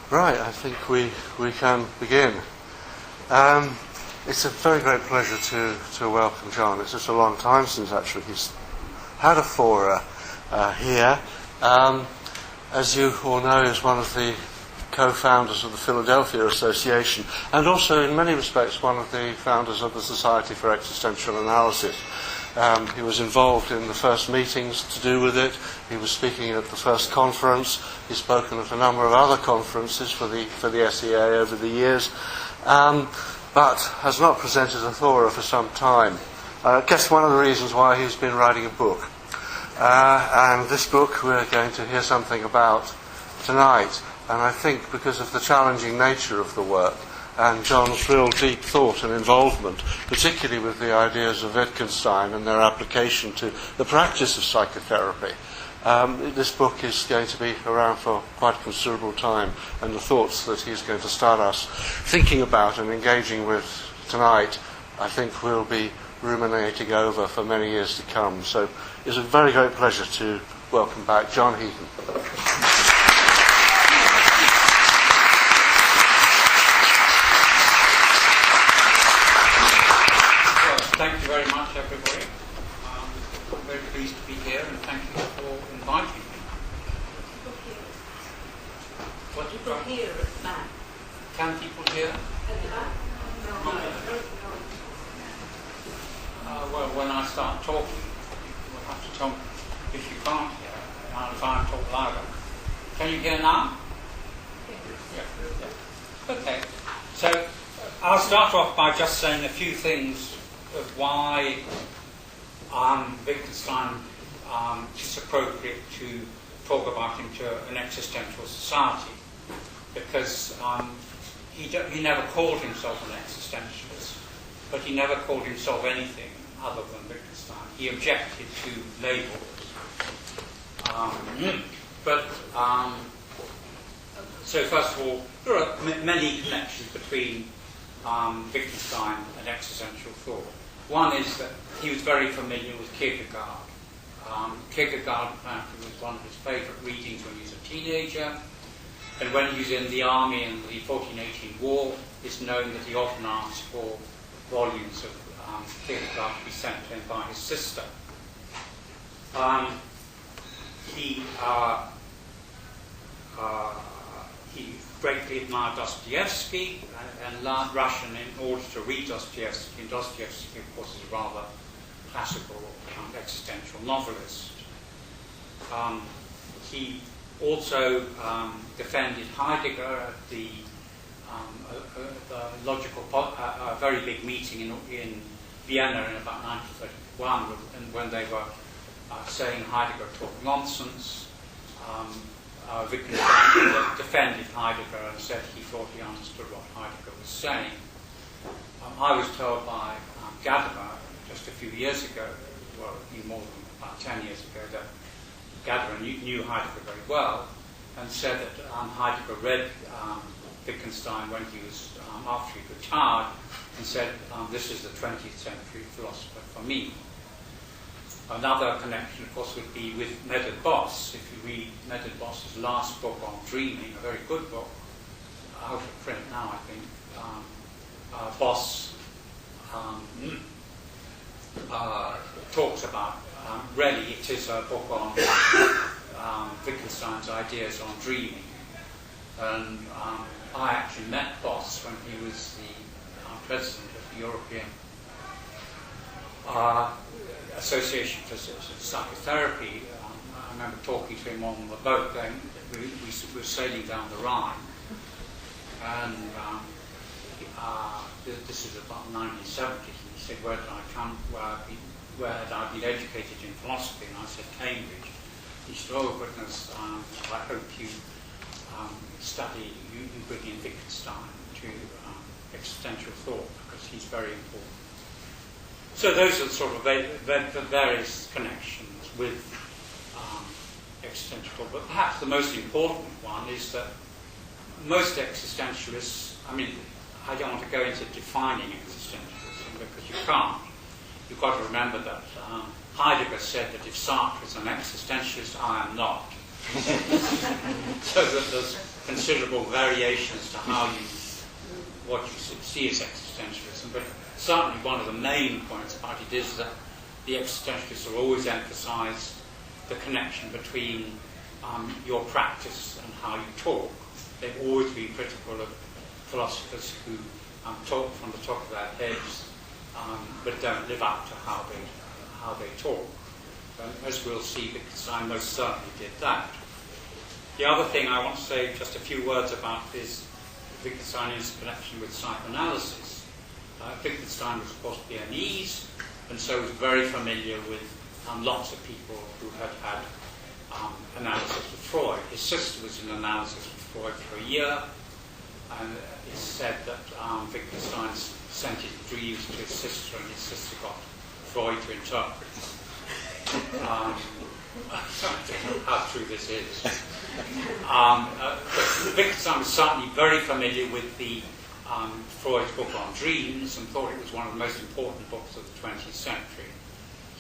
Right, I think we can begin. It's a very great pleasure to welcome John. It's just a long time since actually he's had a fora here. As you all know, he's one of the co-founders of the Philadelphia Association, and also in many respects one of the founders of the Society for Existential Analysis. He was involved in the first meetings to do with it. He was speaking at the first conference. He's spoken at a number of other conferences for the SEA over the years, but has not presented a fora for some time. I guess one of the reasons why he's been writing a book. And this book we're going to hear something about tonight. And I think because of the challenging nature of the work and John's real deep thought and involvement, particularly with the ideas of Wittgenstein and their application to the practice of psychotherapy, this book is going to be around for quite a considerable time, and the thoughts that he's going to start us thinking about and engaging with tonight, I think we'll be ruminating over for many years to come. So it's a very great pleasure to welcome back John Heaton. Thank you very much, everybody. I'm very pleased to be here, and thank you for inviting me. What people here at the back? Can people hear? At the back? Well, when I start talking, you'll have to tell me if you can't hear, and I'll try and talk louder. Can you hear now? Yeah. Okay. So I'll start off by just saying a few things of why Wittgenstein is appropriate to talk about into an existential society, because he never called himself an existentialist, but he never called himself anything other than Wittgenstein. He objected to labels. So first of all, there are many connections between Wittgenstein and existential thought. One is that he was very familiar with Kierkegaard. Kierkegaard apparently was one of his favourite readings when he was a teenager, and when he was in the army in the 1418 war, it's known that he often asked for volumes of Kierkegaard to be sent to him by his sister. He greatly admired Dostoevsky and learned Russian in order to read Dostoevsky. And Dostoevsky, of course, is a rather classical existential novelist. He also defended Heidegger at the logical, a very big meeting in Vienna in about 1931, and when they were saying Heidegger talked nonsense. Wittgenstein defended Heidegger and said he thought he understood what Heidegger was saying. I was told by Gadamer just a few years ago, well, more than about 10 years ago, that Gadamer knew Heidegger very well and said that Heidegger read Wittgenstein when he was, after he retired, and said, this is the 20th century philosopher for me. Another connection, of course, would be with Medard Boss. If you read Medard Boss's last book on dreaming, a very good book, out of print now, I think, Boss talks about, really, it is a book on Wittgenstein's ideas on dreaming. And I actually met Boss when he was the president of the European Association for Psychotherapy. I remember talking to him on the boat going, we were sailing down the Rhine, and this is about 1970. He said, where did I come, where had I been educated in philosophy? And I said, Cambridge. He said, oh goodness, I hope you study, you bring in Wittgenstein to existential thought, because he's very important. So those are sort of the various connections with existential thought. But perhaps the most important one is that most existentialists, I mean, I don't want to go into defining existentialism because you can't. You've got to remember that Heidegger said that if Sartre is an existentialist, I am not. So that there's considerable variation as to what you see as existentialism, but certainly one of the main points about it is that the existentialists will always emphasise the connection between your practice and how you talk. They've always been critical of philosophers who talk from the top of their heads, but don't live up to how they talk. As we'll see, Wittgenstein most certainly did that. The other thing I want to say just a few words about is Wittgenstein's connection with psychoanalysis. Wittgenstein was, of course, Viennese, and so was very familiar with lots of people who had had analysis with Freud. His sister was in analysis with Freud for a year, and it's said that Wittgenstein sent his dreams to his sister, and his sister got Freud to interpret them. I don't know how true this is. Wittgenstein was certainly very familiar with the Freud's book on dreams and thought it was one of the most important books of the 20th century.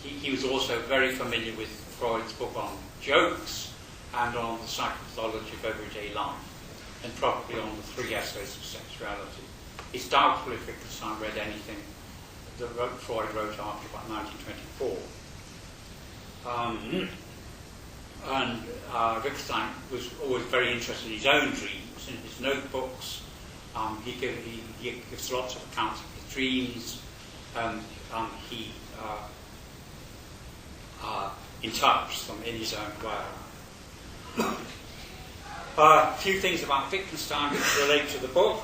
He was also very familiar with Freud's book on jokes and on the psychopathology of everyday life, and probably on the 3 essays of sexuality. It's doubtful if Wittgenstein read anything that Freud wrote after about 1924. And Wittgenstein was always very interested in his own dreams. In his notebooks, he gives lots of accounts of his dreams, and he interprets them in his own way. A few things about Wittgenstein which relate to the book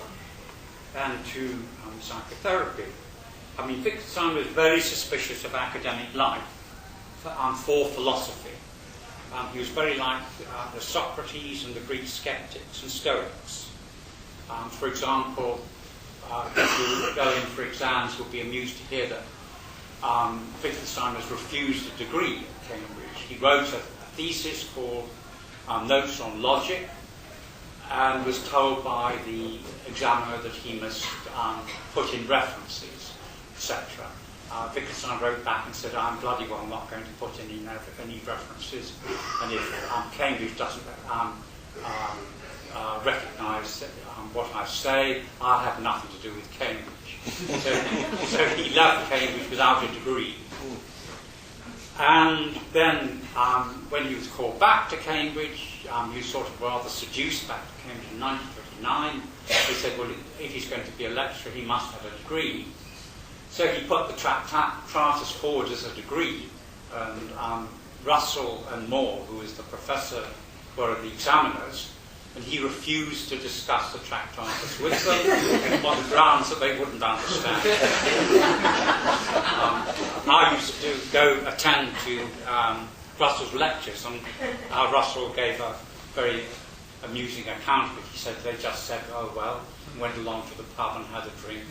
and to psychotherapy. I mean, Wittgenstein was very suspicious of academic life for philosophy. He was very like the Socrates and the Greek skeptics and Stoics. For example, if you go in for exams, you'll be amused to hear that Wittgenstein has refused a degree at Cambridge. He wrote a thesis called Notes on Logic, and was told by the examiner that he must put in references, etc. Wittgenstein wrote back and said, I'm bloody well not going to put any references, and if Cambridge doesn't recognise what I say, I'll have nothing to do with Cambridge. So he left Cambridge without a degree. And then when he was called back to Cambridge, he was sort of rather seduced back to Cambridge in 1939. They said, well, if he's going to be a lecturer, he must have a degree. So he put the Tractatus forward as a degree, and Russell and Moore, who was the professor, were the examiners, and he refused to discuss the Tractatus with them on the grounds that they wouldn't understand. I used to go attend to Russell's lectures, and Russell gave a very amusing account of it. He said they just said, oh well, went along to the pub and had a drink.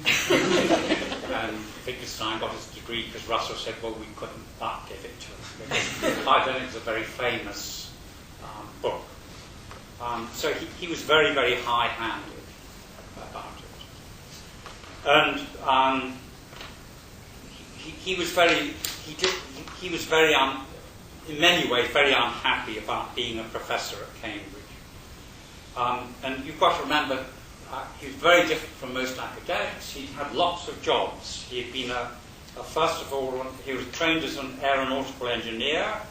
And Wittgenstein got his degree because Russell said, well, we couldn't but give it to him. I think it's a very famous book. So he was very, very high-handed about it. And he was very, in many ways, very unhappy about being a professor at Cambridge. And you've got to remember, he was very different from most academics. He had lots of jobs. He had been first of all, he was trained as an aeronautical engineer.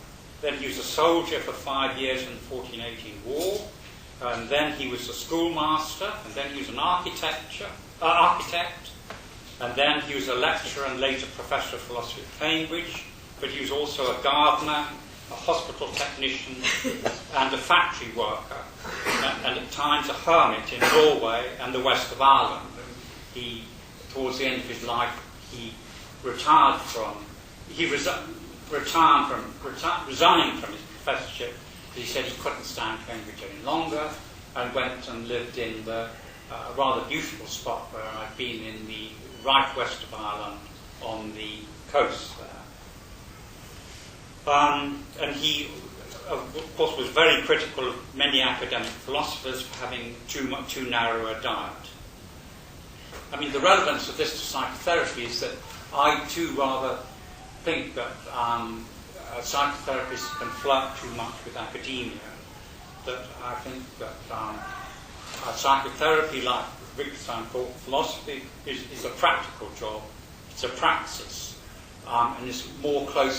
Then he was a soldier for 5 years in the 1418 war. And then he was a schoolmaster. And then he was an architect. And then he was a lecturer and later professor of philosophy at Cambridge. But he was also a gardener, a hospital technician, and a factory worker, and at times a hermit in Norway and the west of Ireland. He, towards the end of his life, he resigned from his professorship. He said he couldn't stand Cambridge any longer, and went and lived in the rather beautiful spot where I've been in the right west of Ireland on the coast there. And he, of course, was very critical of many academic philosophers for having too narrow a diet. I mean, the relevance of this to psychotherapy is that I, too, rather think that psychotherapists can flirt too much with academia. That I think that psychotherapy, like Wittgenstein thought philosophy, is a practical job. It's a praxis, and it's more close